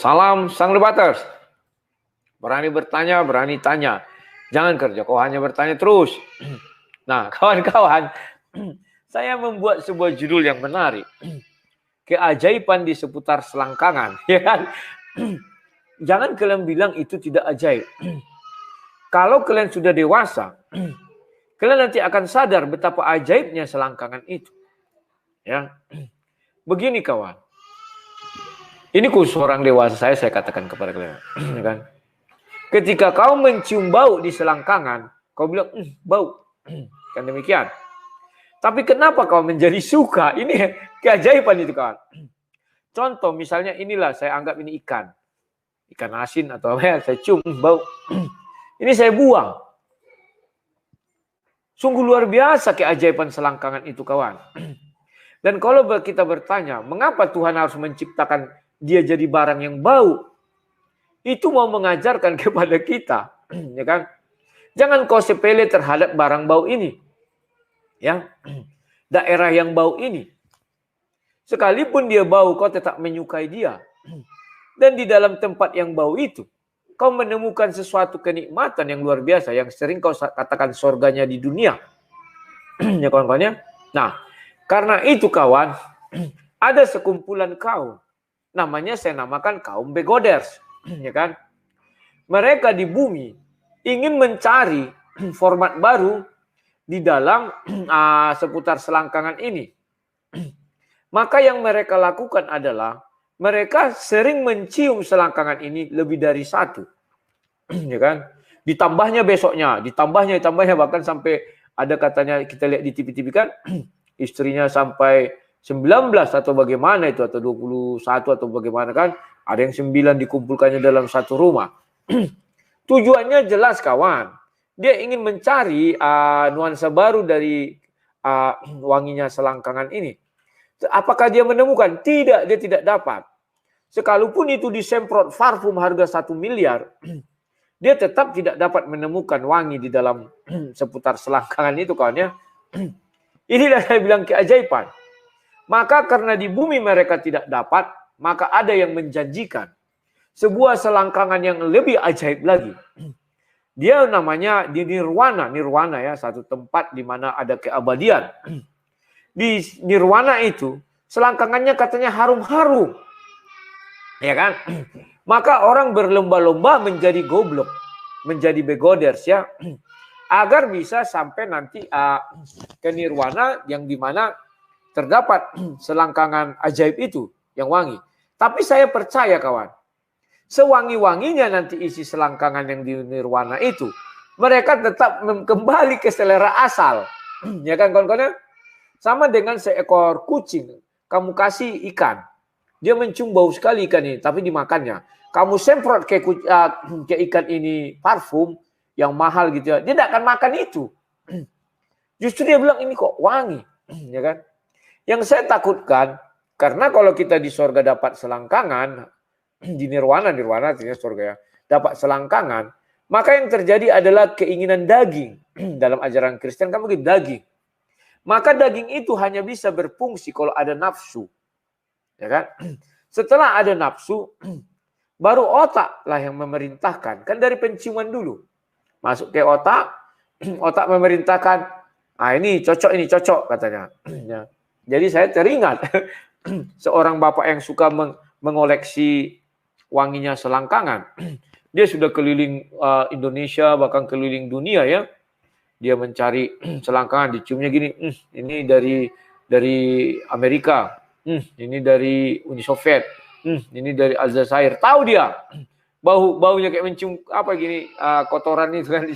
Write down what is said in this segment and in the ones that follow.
Salam sang debaters. Berani bertanya, berani tanya. Jangan kerja, kau hanya bertanya terus. Nah, kawan-kawan, saya membuat sebuah judul yang menarik. Keajaiban di seputar selangkangan. Ya kan? Jangan kalian bilang itu tidak ajaib. Kalau kalian sudah dewasa, kalian nanti akan sadar betapa ajaibnya selangkangan itu. Ya, begini kawan. Ini khusus orang dewasa saya katakan kepada kalian. Ya kan? Ketika kau mencium bau di selangkangan, kau bilang, bau. Kan demikian. Tapi kenapa kau menjadi suka? Ini keajaiban itu kawan. Contoh misalnya inilah, saya anggap ini ikan. Ikan asin atau apa ya, saya cium, bau. Ini saya buang. Sungguh luar biasa keajaiban selangkangan itu kawan. Dan kalau kita bertanya, mengapa Tuhan harus menciptakan dia jadi barang yang bau? Itu mau mengajarkan kepada kita, ya kan? Jangan kau sepele terhadap barang bau ini. Ya. Daerah yang bau ini. Sekalipun dia bau, kau tetap menyukai dia. Dan di dalam tempat yang bau itu, kau menemukan sesuatu kenikmatan yang luar biasa yang sering kau katakan surganya di dunia. Ya kawan-kawan ya. Nah, karena itu kawan, ada sekumpulan kaum. Namanya saya namakan kaum begoders. Ya kan? Mereka di bumi ingin mencari format baru di dalam seputar selangkangan ini. Maka yang mereka lakukan adalah mereka sering mencium selangkangan ini lebih dari satu. Ya kan? Ditambahnya besoknya, ditambahnya bahkan sampai ada katanya kita lihat di TV-TV kan istrinya sampai 19 atau bagaimana itu atau 21 atau bagaimana kan, ada yang 9 dikumpulkannya dalam satu rumah. Tujuannya jelas kawan. Dia ingin mencari nuansa baru dari wanginya selangkangan ini. Apakah dia menemukan? Tidak, dia tidak dapat. Sekalipun itu disemprot parfum harga 1 miliar, dia tetap tidak dapat menemukan wangi di dalam seputar selangkangan itu kawan ya. Inilah saya bilang keajaiban. Maka karena di bumi mereka tidak dapat, maka ada yang menjanjikan sebuah selangkangan yang lebih ajaib lagi. Dia namanya di Nirwana. Nirwana ya, satu tempat di mana ada keabadian. Di Nirwana itu, selangkangannya katanya harum-harum. Ya kan? Maka orang berlomba-lomba menjadi goblok, menjadi begoders ya, agar bisa sampai nanti ke nirwana yang dimana terdapat selangkangan ajaib itu yang wangi. Tapi saya percaya kawan, sewangi-wanginya nanti isi selangkangan yang di nirwana itu, mereka tetap kembali ke selera asal. Ya kan kawan-kawan? Sama dengan seekor kucing, kamu kasih ikan. Dia mencium bau sekali ikan ini, tapi dimakannya. Kamu semprot ke ikan ini parfum yang mahal gitu ya, dia tidak akan makan itu. Justru dia bilang ini kok wangi, ya kan? Yang saya takutkan, karena kalau kita di surga dapat selangkangan, di nirwana artinya surga ya, dapat selangkangan, maka yang terjadi adalah keinginan daging. Dalam ajaran Kristen kan begitu, daging. Maka daging itu hanya bisa berfungsi kalau ada nafsu. Ya kan? Setelah ada nafsu, baru otak lah yang memerintahkan. Kan dari penciuman dulu. Masuk ke otak, otak memerintahkan, ini cocok katanya. Ya. Jadi saya teringat seorang bapak yang suka mengoleksi wanginya selangkangan. Dia sudah keliling Indonesia, bahkan keliling dunia ya. Dia mencari selangkangan, diciumnya gini, ini dari Amerika. Ini dari Uni Soviet, ini dari Aljazair. Tahu dia, baunya kayak mencium apa gini kotoran itu kan,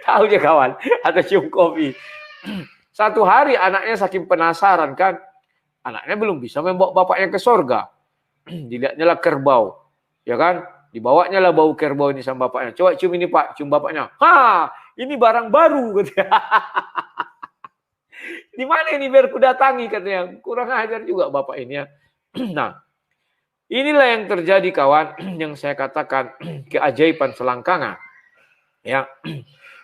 tahu dia kawan, atau cium kopi. Satu hari anaknya saking penasaran kan, anaknya belum bisa membawa bapaknya ke surga. Dilihatnya lah kerbau, ya kan, dibawanya lah bau kerbau ini sama bapaknya. Coba cium ini pak, cium bapaknya. Ini barang baru katanya. Di mana ini biar ku datangi katanya. Kurang ajar juga bapak ini ya. Nah, inilah yang terjadi kawan, yang saya katakan keajaiban selangkangan. Ya.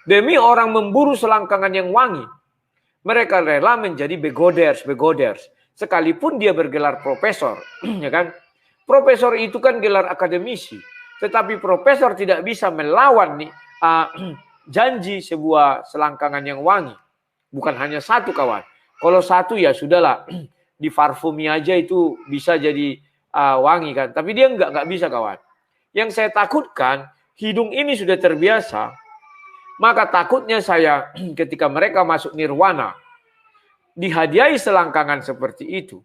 Demi orang memburu selangkangan yang wangi, mereka rela menjadi begoders. Sekalipun dia bergelar profesor, ya kan? Profesor itu kan gelar akademisi, tetapi profesor tidak bisa melawan nih janji sebuah selangkangan yang wangi. Bukan hanya satu, kawan. Kalau satu ya sudahlah, di parfumi aja itu bisa jadi wangi kan. Tapi dia nggak bisa, kawan. Yang saya takutkan, hidung ini sudah terbiasa. Maka takutnya saya ketika mereka masuk nirwana, dihadiahi selangkangan seperti itu,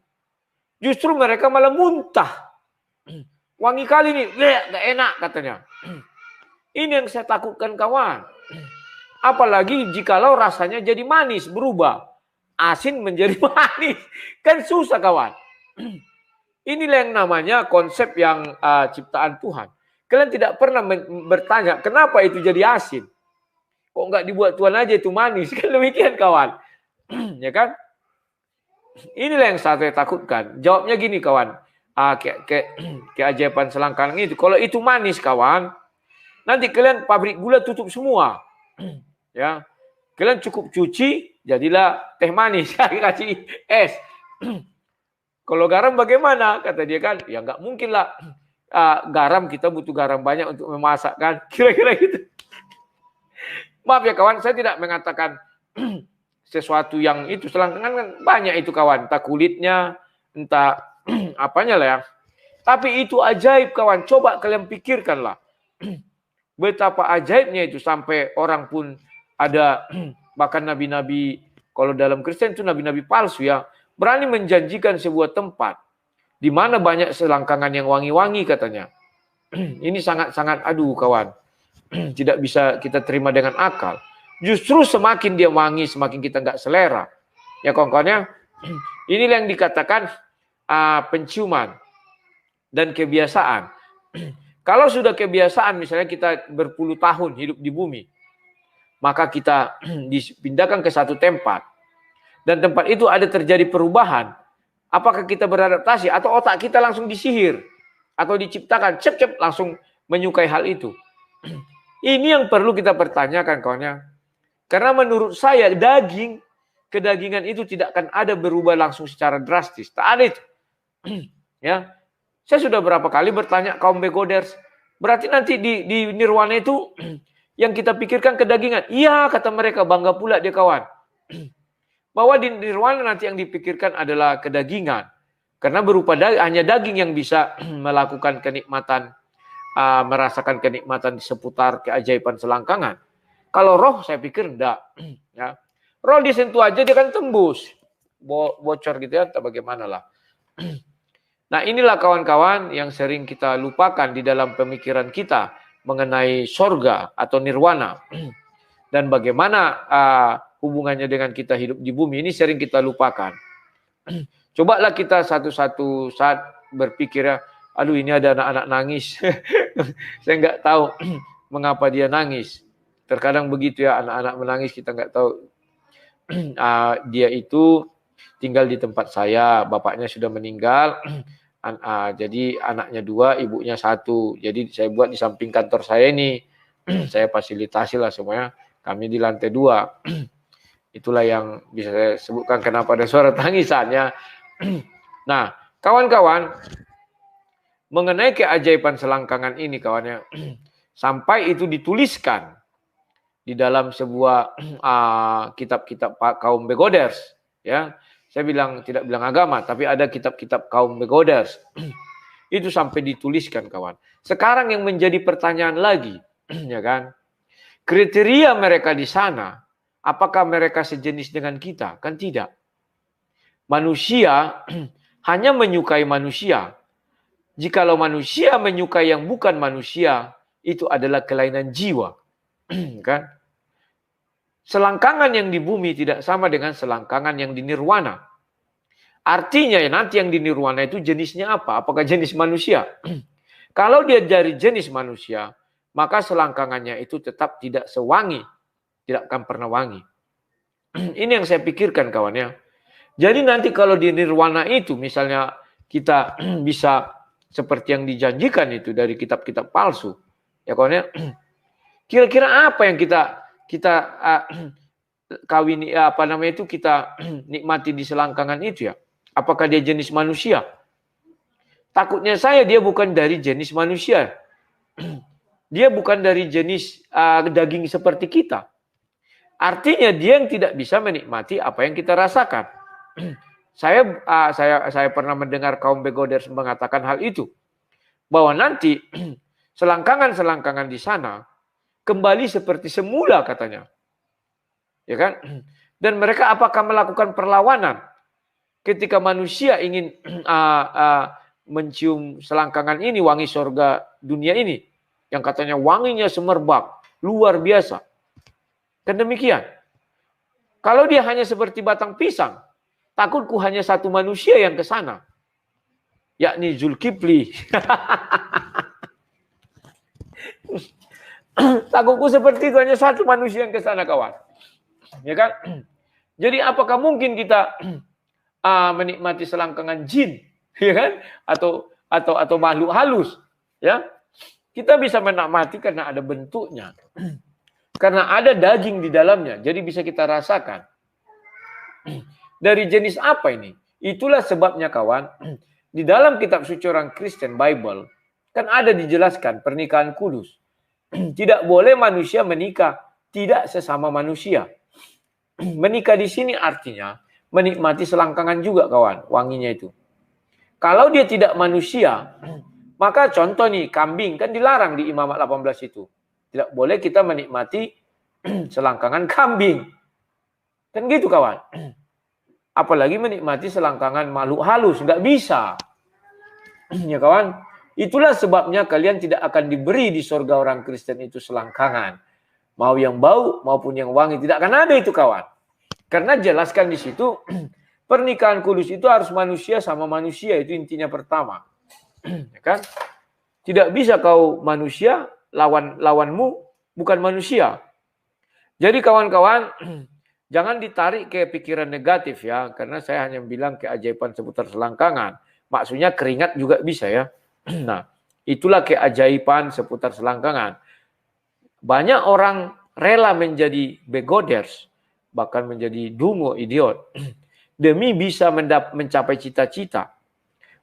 justru mereka malah muntah. Wangi kali nih, gak enak katanya. Ini yang saya takutkan, kawan. Apalagi jikalau rasanya jadi manis, berubah. Asin menjadi manis. Kan susah, kawan. Inilah yang namanya konsep yang ciptaan Tuhan. Kalian tidak pernah bertanya, kenapa itu jadi asin? Kok nggak dibuat Tuhan aja itu manis? Kan demikian, kawan. Ya kan? Inilah yang saya takutkan. Jawabnya gini, kawan. Keajaiban selangkangan itu. Kalau itu manis, kawan, nanti kalian pabrik gula tutup semua. Ya, kalian cukup cuci, jadilah teh manis. Kasih es. Kalau garam bagaimana? Kata dia kan, ya nggak mungkin lah. Garam, kita butuh garam banyak untuk memasak kan. Kira-kira gitu. Maaf ya, kawan, saya tidak mengatakan sesuatu yang itu. Selangkangan kan banyak itu, kawan. Entah kulitnya, entah apanya lah ya. Tapi itu ajaib, kawan. Coba kalian pikirkanlah. Betapa ajaibnya itu sampai orang pun ada, bahkan nabi-nabi, kalau dalam Kristen itu nabi-nabi palsu ya, berani menjanjikan sebuah tempat di mana banyak selangkangan yang wangi-wangi katanya. Ini sangat-sangat, aduh kawan, tidak bisa kita terima dengan akal. Justru semakin dia wangi, semakin kita nggak selera. Ya kawan-kawannya, inilah yang dikatakan penciuman dan kebiasaan. Kalau sudah kebiasaan, misalnya kita berpuluh tahun hidup di bumi, maka kita dipindahkan ke satu tempat, dan tempat itu ada terjadi perubahan. Apakah kita beradaptasi atau otak kita langsung disihir atau diciptakan cep-cep langsung menyukai hal itu? Ini yang perlu kita pertanyakan, kawannya. Karena menurut saya kedagingan itu tidak akan ada berubah langsung secara drastis. Tak ada itu. Ya, saya sudah berapa kali bertanya kaum begoders, berarti nanti di nirwana itu yang kita pikirkan kedagingan. Iya, kata mereka, bangga pula dia, kawan. Bahwa di nirwana nanti yang dipikirkan adalah kedagingan. Karena berupa hanya daging yang bisa melakukan kenikmatan, merasakan kenikmatan di seputar keajaiban selangkangan. Kalau roh saya pikir enggak. Ya. Roh disentuh aja dia kan tembus. Bocor gitu ya, tak bagaimana lah. Nah inilah kawan-kawan yang sering kita lupakan di dalam pemikiran kita mengenai sorga atau nirwana. Dan bagaimana hubungannya dengan kita hidup di bumi ini sering kita lupakan. Cobalah kita satu-satu saat berpikir ya, aduh ini ada anak-anak nangis. Saya nggak tahu mengapa dia nangis. Terkadang begitu ya, anak-anak menangis kita nggak tahu. Dia itu tinggal di tempat saya, bapaknya sudah meninggal. Jadi anaknya 2, ibunya 1. Jadi saya buat di samping kantor saya ini. Saya fasilitasi lah semuanya. Kami di lantai 2. Itulah yang bisa saya sebutkan kenapa ada suara tangisannya. Nah, kawan-kawan, mengenai keajaiban selangkangan ini, kawannya, sampai itu dituliskan di dalam sebuah kitab-kitab kaum begoders, ya. Saya tidak bilang agama, tapi ada kitab-kitab kaum begoders. Itu sampai dituliskan, kawan. Sekarang yang menjadi pertanyaan lagi, ya kan? Kriteria mereka di sana, apakah mereka sejenis dengan kita? Kan tidak. Manusia hanya menyukai manusia. Jikalau manusia menyukai yang bukan manusia, itu adalah kelainan jiwa. Kan? Selangkangan yang di bumi tidak sama dengan selangkangan yang di nirwana. Artinya ya nanti yang di nirwana itu jenisnya apa? Apakah jenis manusia? Kalau dia dari jenis manusia, maka selangkangannya itu tetap tidak sewangi. Tidak akan pernah wangi. Ini yang saya pikirkan, kawannya. Jadi nanti kalau di nirwana itu misalnya kita bisa seperti yang dijanjikan itu dari kitab-kitab palsu. Ya kawannya, kira-kira apa yang kita kawin kita nikmati di selangkangan itu ya? Apakah dia jenis manusia? Takutnya saya dia bukan dari jenis manusia. Dia bukan dari jenis daging seperti kita. Artinya dia yang tidak bisa menikmati apa yang kita rasakan. Saya pernah mendengar kaum begoders mengatakan hal itu. Bahwa nanti selangkangan-selangkangan di sana kembali seperti semula katanya. Ya kan? Dan mereka apakah melakukan perlawanan ketika manusia ingin mencium selangkangan ini, wangi surga dunia ini, yang katanya wanginya semerbak, luar biasa. Kan demikian. Kalau dia hanya seperti batang pisang, takutku hanya satu manusia yang ke sana, yakni Zulkifli. Takutku seperti itu, hanya satu manusia yang ke sana, kawan. Ya kan? Jadi apakah mungkin kita menikmati selangkangan jin, ya kan? Atau makhluk halus, ya? Kita bisa menikmati karena ada bentuknya. Karena ada daging di dalamnya, jadi bisa kita rasakan. Dari jenis apa ini? Itulah sebabnya, kawan, di dalam kitab suci orang Kristen Bible kan ada dijelaskan pernikahan kudus. Tidak boleh manusia menikah tidak sesama manusia. Menikah di sini artinya menikmati selangkangan juga, kawan, wanginya itu. Kalau dia tidak manusia, maka contoh nih, kambing kan dilarang di Imamat 18 itu. Tidak boleh kita menikmati selangkangan kambing. Kan gitu, kawan. Apalagi menikmati selangkangan makhluk halus, nggak bisa. Ya, kawan. Itulah sebabnya kalian tidak akan diberi di surga orang Kristen itu selangkangan. Mau yang bau maupun yang wangi, tidak akan ada itu, kawan. Karena jelaskan di situ, pernikahan kudus itu harus manusia sama manusia, itu intinya pertama. Ya kan? Tidak bisa kau manusia, lawanmu bukan manusia. Jadi kawan-kawan, jangan ditarik ke pikiran negatif ya, karena saya hanya bilang keajaiban seputar selangkangan. Maksudnya keringat juga bisa ya. Nah, itulah keajaiban seputar selangkangan. Banyak orang rela menjadi begoders, bahkan menjadi dungu, idiot, demi bisa mencapai cita-cita.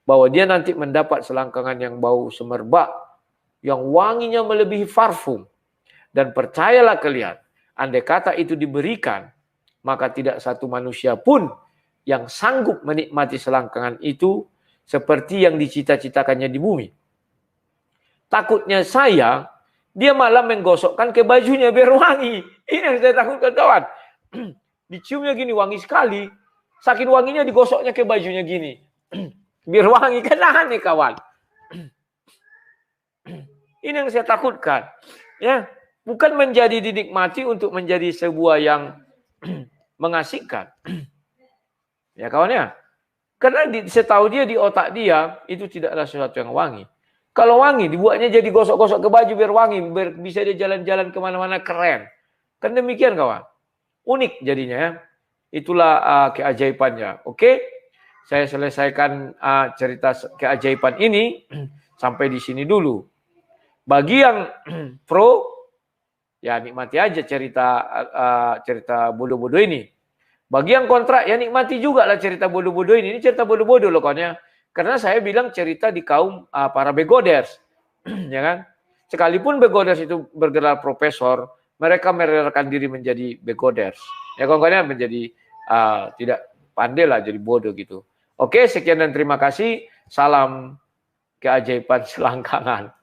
Bahwa dia nanti mendapat selangkangan yang bau semerbak, yang wanginya melebihi parfum. Dan percayalah kalian, andai kata itu diberikan, maka tidak satu manusia pun yang sanggup menikmati selangkangan itu seperti yang dicita-citakannya di bumi. Takutnya saya, dia malah menggosokkan ke bajunya biar wangi. Ini yang saya takutkan, kawan. Diciumnya gini, wangi sekali. Saking wanginya digosoknya ke bajunya gini. Biar wangi, kan aneh, kawan. Ini yang saya takutkan. Ya, bukan menjadi dinikmati untuk menjadi sebuah yang mengasihkan. Ya, kawan ya. Karena setahu dia di otak dia itu tidak ada sesuatu yang wangi. Kalau wangi dibuatnya jadi gosok-gosok ke baju biar wangi, biar bisa dia jalan-jalan kemana-mana keren. Kan demikian, kawan. Unik jadinya ya. Itulah keajaibannya. Oke, saya selesaikan cerita keajaiban ini sampai di sini dulu. Bagi yang pro, ya nikmati aja cerita bodoh-bodoh ini. Bagi yang kontra, ya nikmati juga lah cerita bodoh-bodoh ini. Ini cerita bodoh-bodoh loh, kawan ya. Karena saya bilang cerita di kaum para begoders. Ya kan? Sekalipun begoders itu bergelar profesor, mereka merelakan diri menjadi begoders. Ya kawan-kawan, menjadi tidak pandai lah, jadi bodoh gitu. Oke, sekian dan terima kasih. Salam keajaiban selangkangan.